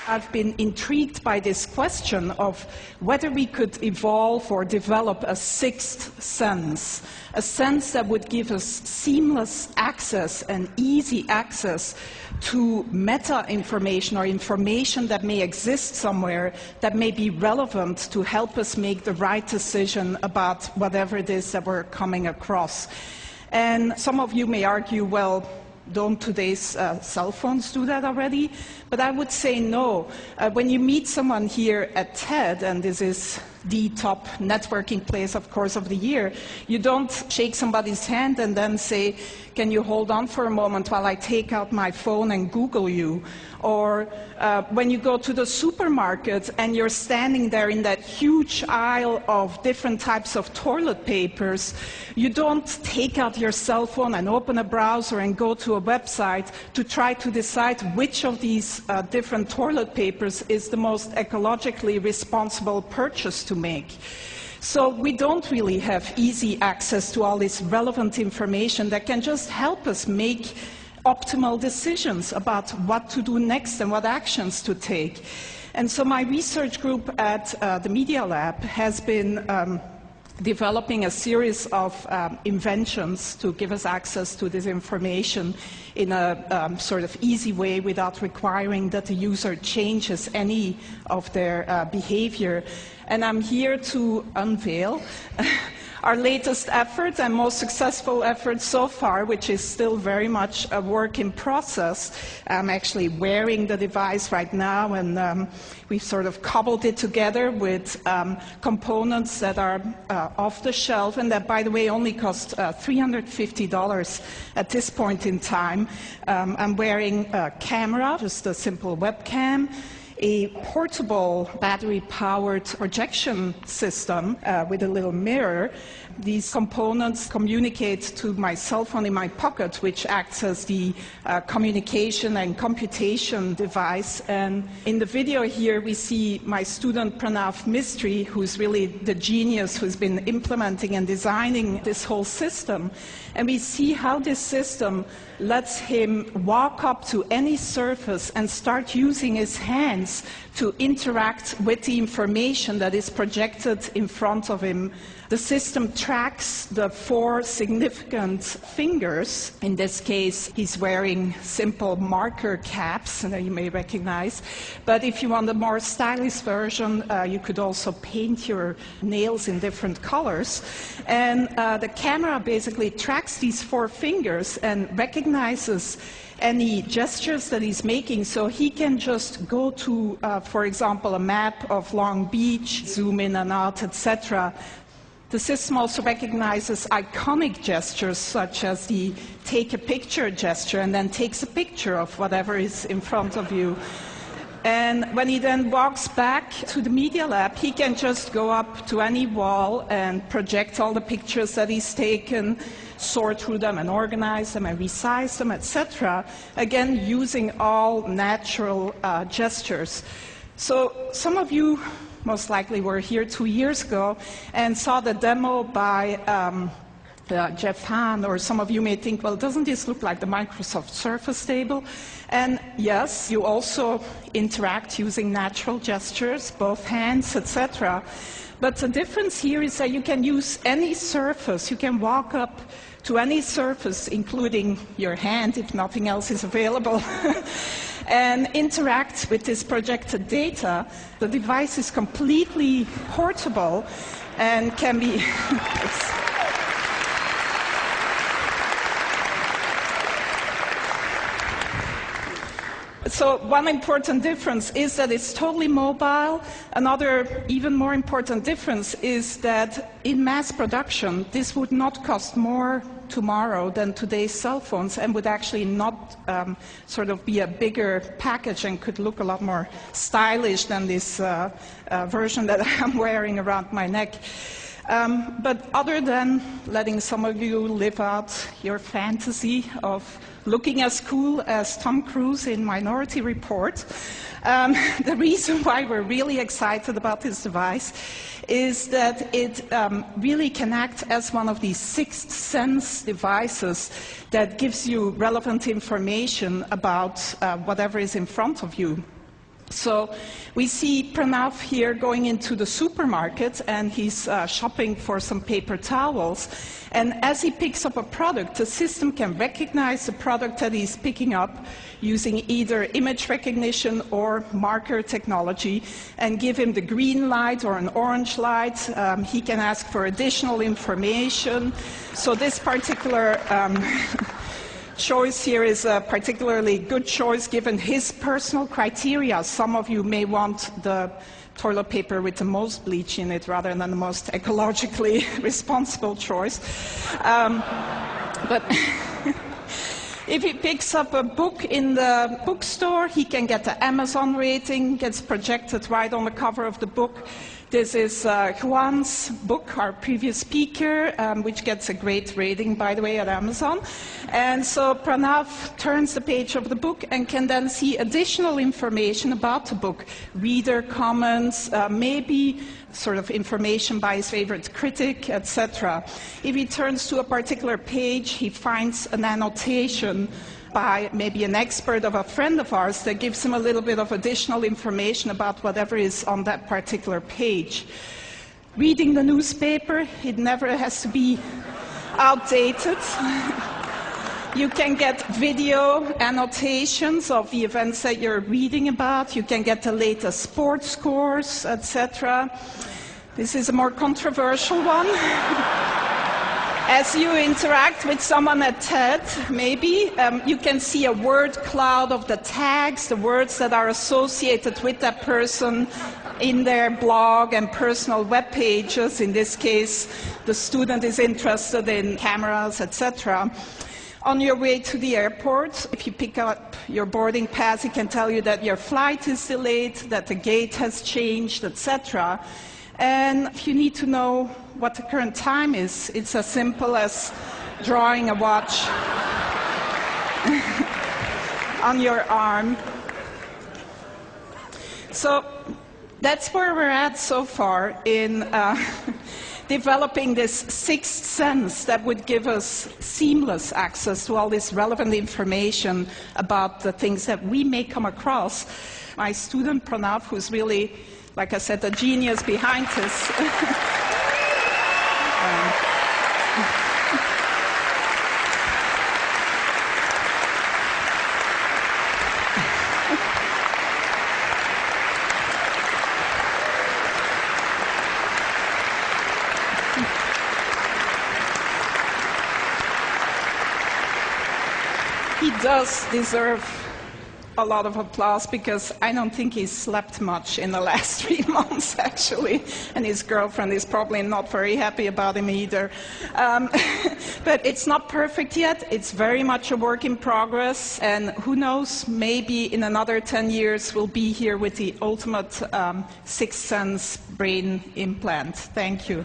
I've been intrigued by this question of whether we could evolve or develop a sixth sense, a sense that would give us seamless access and easy access to meta-information or information that may exist somewhere that may be relevant to help us make the right decision about whatever it is that we're coming across. And some of you may argue, well, don't today's cell phones do that already? But I would say no. When you meet someone here at TED, and this is the top networking place, of course, of the year, you don't shake somebody's hand and then say, can you hold on for a moment while I take out my phone and Google you? Or when you go to the supermarket and you're standing there in that huge aisle of different types of toilet papers, you don't take out your cell phone and open a browser and go to a website to try to decide which of these different toilet papers is the most ecologically responsible purchase to make. So we don't really have easy access to all this relevant information that can just help us make optimal decisions about what to do next and what actions to take. And so my research group at the Media Lab has been developing a series of inventions to give us access to this information in a sort of easy way without requiring that the user changes any of their behavior. And I'm here to unveil our latest effort and most successful effort so far, which is still very much a work in process. I'm actually wearing the device right now, and we've sort of cobbled it together with components that are off the shelf, and that, by the way, only cost $350 at this point in time. I'm wearing a camera, just a simple webcam, a portable battery-powered projection system with a little mirror. These components communicate to my cell phone in my pocket, which acts as the communication and computation device. And in the video here, we see my student Pranav Mistry, who's really the genius who's been implementing and designing this whole system. And we see how this system lets him walk up to any surface and start using his hands to interact with the information that is projected in front of him. The system tracks the 4 significant fingers. In this case, he's wearing simple marker caps that you may recognize. But if you want a more stylish version, you could also paint your nails in different colors. And the camera basically tracks these 4 fingers and recognizes any gestures that he's making, so he can just go to, for example, a map of Long Beach, zoom in and out, etc. The system also recognizes iconic gestures, such as the take a picture gesture, and then takes a picture of whatever is in front of you. And when he then walks back to the Media Lab, he can just go up to any wall and project all the pictures that he's taken, sort through them and organize them and resize them, etc., again using all natural gestures. So some of you most likely were here 2 years ago and saw the demo by Jeff Hahn, or some of you may think, well, doesn't this look like the Microsoft Surface table? And yes, you also interact using natural gestures, both hands, etc. But the difference here is that you can use any surface. You can walk up to any surface, including your hand, if nothing else is available, and interact with this projected data. The device is completely portable and can be... So one important difference is that it's totally mobile. Another even more important difference is that in mass production, this would not cost more tomorrow than today's cell phones, and would actually not sort of be a bigger package and could look a lot more stylish than this version that I'm wearing around my neck. But other than letting some of you live out your fantasy of looking as cool as Tom Cruise in Minority Report, the reason why we're really excited about this device is that it really can act as one of these sixth sense devices that gives you relevant information about whatever is in front of you. So we see Pranav here going into the supermarket, and he's shopping for some paper towels. And as he picks up a product, the system can recognize the product that he's picking up using either image recognition or marker technology and give him the green light or an orange light. He can ask for additional information. So this particular choice here is a particularly good choice given his personal criteria. Some of you may want the toilet paper with the most bleach in it rather than the most ecologically responsible choice. But if he picks up a book in the bookstore, he can get the Amazon rating, gets projected right on the cover of the book. This is Juan's book, our previous speaker, which gets a great rating, by the way, at Amazon. And so Pranav turns the page of the book and can then see additional information about the book, reader comments, maybe sort of information by his favorite critic, etc. If he turns to a particular page, he finds an annotation by maybe an expert of a friend of ours that gives him a little bit of additional information about whatever is on that particular page. Reading the newspaper, it never has to be outdated. You can get video annotations of the events that you're reading about. You can get the latest sports scores, etc. This is a more controversial one. As you interact with someone at TED, maybe, you can see a word cloud of the tags, the words that are associated with that person in their blog and personal web pages. In this case, the student is interested in cameras, etc. On your way to the airport, if you pick up your boarding pass, it can tell you that your flight is delayed, that the gate has changed, etc. And if you need to know what the current time is, it's as simple as drawing a watch on your arm. So that's where we're at so far in developing this sixth sense that would give us seamless access to all this relevant information about the things that we may come across. My student Pranav, who's really, like I said, the genius behind this. He does deserve a lot of applause because I don't think he's slept much in the last 3 months, actually, and his girlfriend is probably not very happy about him either. But it's not perfect yet. It's very much a work in progress, and who knows, maybe in another 10 years we'll be here with the ultimate sixth sense brain implant. Thank you.